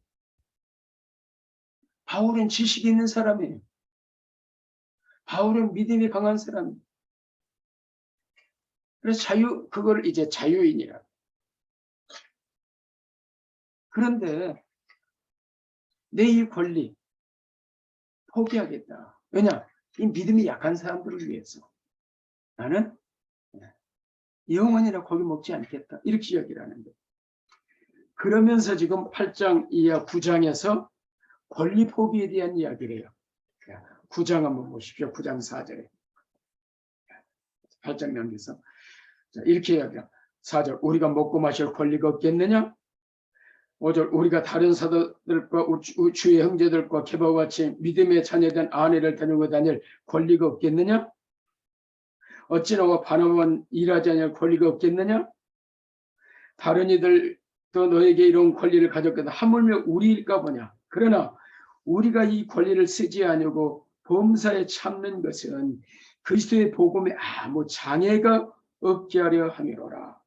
바울은 지식이 있는 사람이에요. 바울은 믿음이 강한 사람이에요. 그래서 그걸 이제 자유인이라. 그런데 내 이 권리 포기하겠다. 왜냐? 이 믿음이 약한 사람들을 위해서 나는 영원히나 고기 먹지 않겠다. 이렇게 이야기를 하는데, 그러면서 지금 8장 이하 9장에서 권리 포기에 대한 이야기를 해요. 9장 한번 보십시오. 9장 4절에 8장 넘겨서 이렇게 이야기해요. 4절 우리가 먹고 마실 권리가 없겠느냐? 5절 우리가 다른 사도들과 주의 형제들과 개바와 같이 믿음의 자녀된 아내를 데리고 다닐 권리가 없겠느냐? 어찌 너와 바나바는 일하지 않을 권리가 없겠느냐? 다른 이들도 너에게 이런 권리를 가졌거든 하물며 우리일까 보냐. 그러나 우리가 이 권리를 쓰지 않으고 범사에 참는 것은 그리스도의 복음에 아무 장애가 없게 하려 함이로라.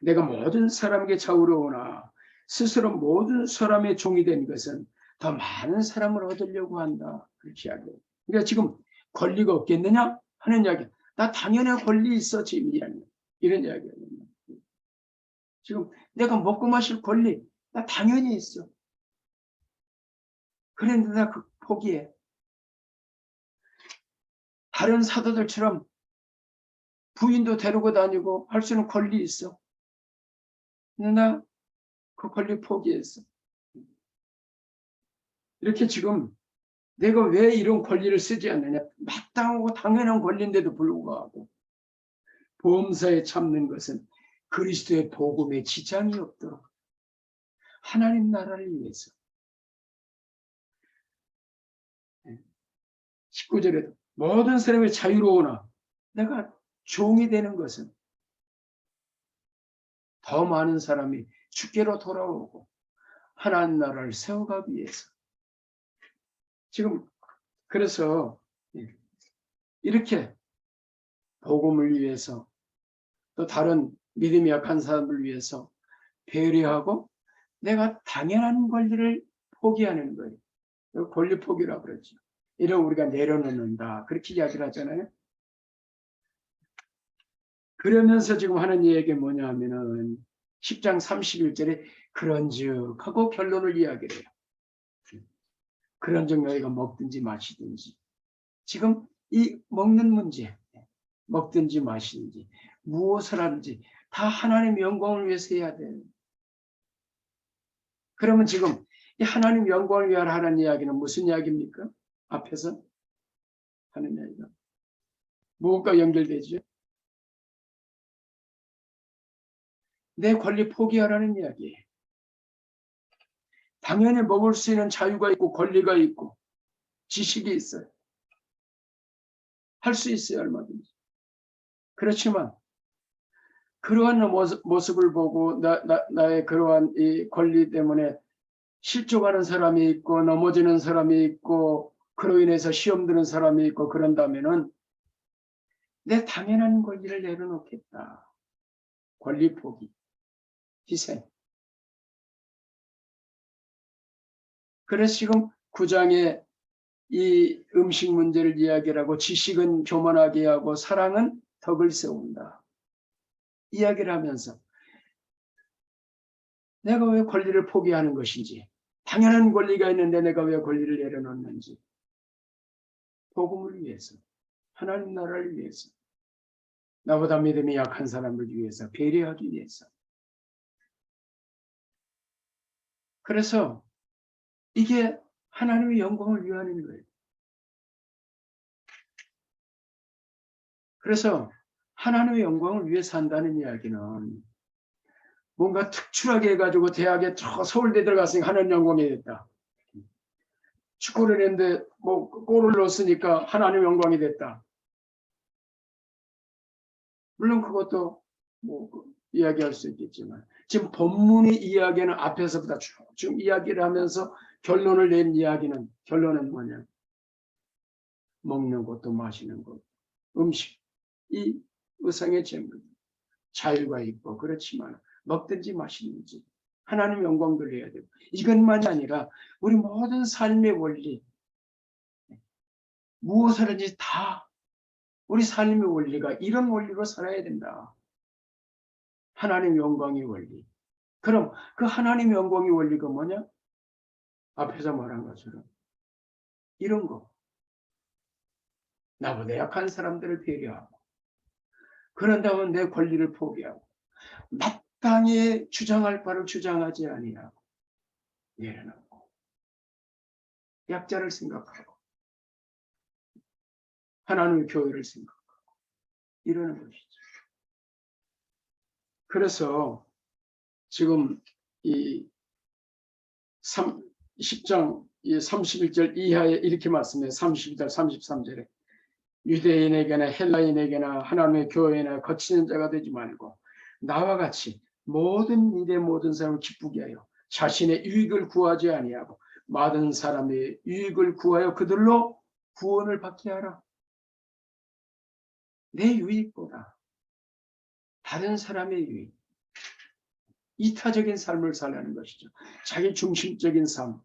내가 모든 사람에게 좌우로오나 스스로 모든 사람의 종이 된 것은 더 많은 사람을 얻으려고 한다. 그렇게 이야기해요. 그러니까 지금 권리가 없겠느냐 하는 이야기. 나 당연히 권리 있어 지금 이런 이야기예요. 지금 내가 먹고 마실 권리 나 당연히 있어. 그런데 나 그 포기해. 다른 사도들처럼 부인도 데리고 다니고 할 수 있는 권리 있어. 근데 나 그 권리 포기했어. 이렇게 지금 내가 왜 이런 권리를 쓰지 않느냐. 마땅하고 당연한 권리인데도 불구하고 보험사에 참는 것은 그리스도의 복음에 지장이 없도록 하나님 나라를 위해서. 19절에도 모든 사람이 자유로우나 내가 종이 되는 것은 더 많은 사람이 주께로 돌아오고 하나님 나라를 세워가기 위해서. 지금 그래서 이렇게 복음을 위해서 또 다른 믿음이 약한 사람을 위해서 배려하고 내가 당연한 권리를 포기하는 거예요. 권리 포기라고 그러죠. 이런 우리가 내려놓는다. 그렇게 이야기를 하잖아요. 그러면서 지금 하는 얘기가 뭐냐 하면은 10장 31절에 그런즉 하고 결론을 이야기를 해요. 그런즉 너희가 먹든지 마시든지. 지금 이 먹는 문제, 먹든지 마시든지 무엇을 하든지 다 하나님의 영광을 위해서 해야 돼요. 그러면 지금 이 하나님 영광을 위하여 하는 이야기는 무슨 이야기입니까? 앞에서 하는 이야기가 무엇과 연결되죠? 내 권리 포기하라는 이야기예요. 당연히 먹을 수 있는 자유가 있고 권리가 있고 지식이 있어요. 할 수 있어요, 얼마든지. 그렇지만 그러한 모습을 보고 나의 그러한 이 권리 때문에 실족하는 사람이 있고 넘어지는 사람이 있고 그로 인해서 시험 드는 사람이 있고 그런다면은 내 당연한 권리를 내려놓겠다. 권리 포기, 희생. 그래서 지금 9장에 이 음식 문제를 이야기하고 지식은 교만하게 하고 사랑은 덕을 세운다. 이야기를 하면서 내가 왜 권리를 포기하는 것인지, 당연한 권리가 있는데 내가 왜 권리를 내려놓는지, 복음을 위해서, 하나님 나라를 위해서, 나보다 믿음이 약한 사람을 위해서, 배려하기 위해서. 그래서 이게 하나님의 영광을 위하는 거예요. 그래서 하나님의 영광을 위해서 한다는 이야기는 뭔가 특출하게 해가지고 대학에 저 서울대 들어갔으니까 하나님 영광이 됐다. 축구를 했는데 뭐 골을 넣었으니까 하나님 영광이 됐다. 물론 그것도 뭐 이야기할 수 있겠지만 지금 본문의 이야기는 앞에서부터 쭉 이야기를 하면서 결론을 낸 이야기는 결론은 뭐냐? 먹는 것도 마시는 것, 음식, 이 의상의 재물, 자유가 있고 그렇지만 먹든지 마시든지 하나님 영광 돌려야 되고 이것만이 아니라 우리 모든 삶의 원리 무엇을 하든지 다 우리 삶의 원리가 이런 원리로 살아야 된다. 하나님 영광의 원리. 그럼 그 하나님 영광의 원리가 뭐냐? 앞에서 말한 것처럼 이런 거. 나보다 약한 사람들을 배려하고 그런다면 내 권리를 포기하고 마땅히 주장할 바를 주장하지 아니하고 내려놓고 약자를 생각하고 하나님의 교회를 생각하고 이러는 것이죠. 그래서 지금 이 10장 31절 이하에 이렇게 말씀해요. 32절 33절에 유대인에게나 헬라인에게나 하나님의 교회나 거치는 자가 되지 말고 나와 같이 모든 일에 모든 사람을 기쁘게 하여 자신의 유익을 구하지 아니하고 많은 사람의 유익을 구하여 그들로 구원을 받게 하라. 내 유익보다 다른 사람의 유익, 이타적인 삶을 살라는 것이죠. 자기 중심적인 삶.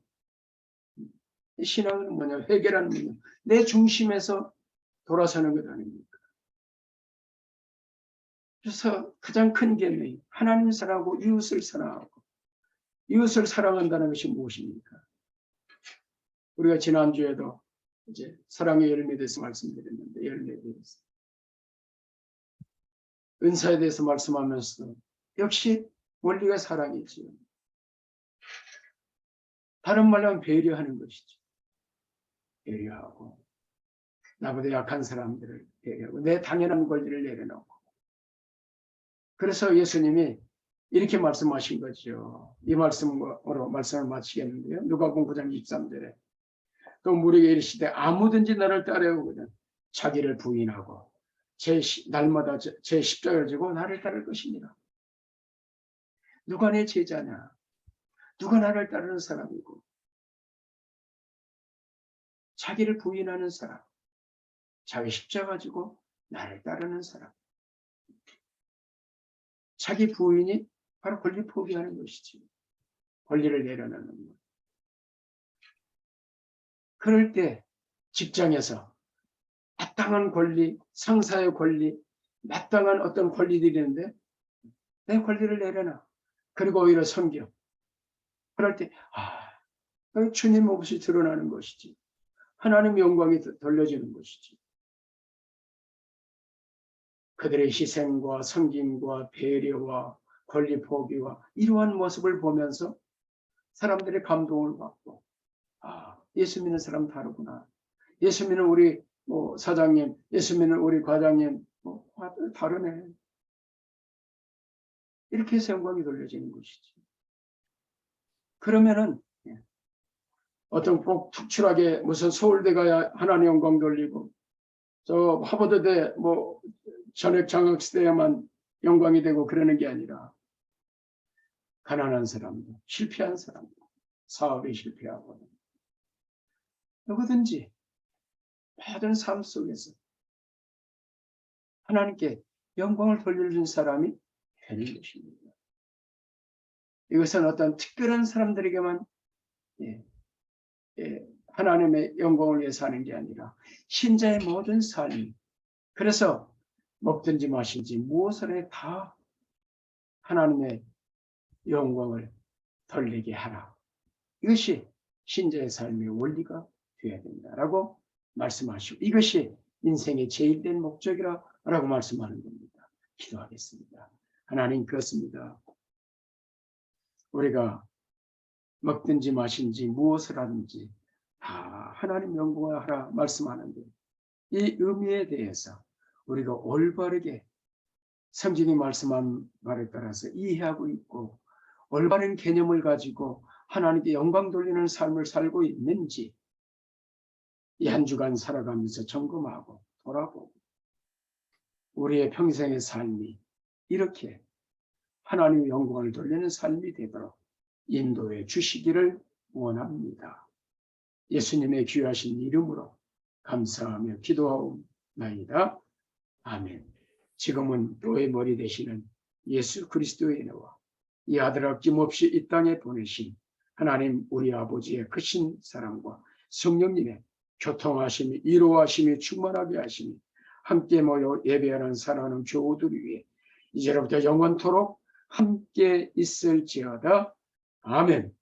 신앙은 뭐냐? 회개라는 뭐냐? 내 중심에서 돌아서는 것 아닙니까? 그래서 가장 큰 계명이 하나님 사랑하고 이웃을 사랑하고 이웃을 사랑한다는 것이 무엇입니까? 우리가 지난주에도 이제 사랑의 열매에 대해서 말씀드렸는데 열매에 대해서 은사에 대해서 말씀하면서 역시 원리가 사랑이지요. 다른 말로 하면 배려하는 것이죠. 배려하고 나보다 약한 사람들을 배려하고 내 당연한 권리를 내려놓고 그래서 예수님이 이렇게 말씀하신 거죠. 이 말씀으로 말씀을 마치겠는데요. 누가복음 9장 23절에 또 우리에게 이르시되 아무든지 나를 따르거든 자기를 부인하고 날마다 제 십자가를 지고 나를 따를 것입니다. 누가 내 제자냐? 누가 나를 따르는 사람이고 자기를 부인하는 사람, 자기 십자가 지고 나를 따르는 사람. 자기 부인이 바로 권리 포기하는 것이지. 권리를 내려놓는 것. 그럴 때 직장에서 마땅한 권리, 상사의 권리, 마땅한 어떤 권리들이 있는데 내 권리를 내려놔. 그리고 오히려 섬겨. 그럴 때 주님 몫이 드러나는 것이지. 하나님 영광이 돌려지는 것이지. 그들의 희생과 섬김과 배려와 권리 포기와 이러한 모습을 보면서 사람들의 감동을 받고 예수 믿는 사람 다르구나. 예수 믿는 우리 사장님, 예수 믿는 우리 과장님 다르네. 이렇게 해서 영광이 돌려지는 것이지. 그러면은 어떤 꼭 특출하게 무슨 서울대 가야 하나님 영광 돌리고 저 하버드대 전액 장학시대야만 영광이 되고 그러는 게 아니라 가난한 사람들, 실패한 사람들, 사업에 실패하고 누구든지 모든 삶 속에서 하나님께 영광을 돌려준 사람이 되는 것입니다. 이것은 어떤 특별한 사람들에게만 하나님의 영광을 위해서 하는 게 아니라 신자의 모든 삶이, 그래서 먹든지 마시든지 무엇을 해 다 하나님의 영광을 돌리게 하라. 이것이 신자의 삶의 원리가 되어야 된다라고 말씀하시고 이것이 인생의 제일된 목적이라고 말씀하는 겁니다. 기도하겠습니다. 하나님 그렇습니다. 우리가 먹든지 마신지 무엇을 하든지 다 하나님 영광을 하라 말씀하는데 이 의미에 대해서 우리가 올바르게 성경이 말씀한 말에 따라서 이해하고 있고 올바른 개념을 가지고 하나님께 영광 돌리는 삶을 살고 있는지 이 한 주간 살아가면서 점검하고 돌아보고 우리의 평생의 삶이 이렇게 하나님의 영광을 돌리는 삶이 되도록 인도해 주시기를 원합니다. 예수님의 귀하신 이름으로 감사하며 기도하옵나이다. 아멘. 지금은 너의 머리 되시는 예수 그리스도의 은혜와 이 아들 아낌없이 이 땅에 보내신 하나님 우리 아버지의 크신 사랑과 성령님의 교통하심이 이루하심이 충만하게 하심이 함께 모여 예배하는 사랑하는 교우들 위해 이제로부터 영원토록 함께 있을지어다. 아멘.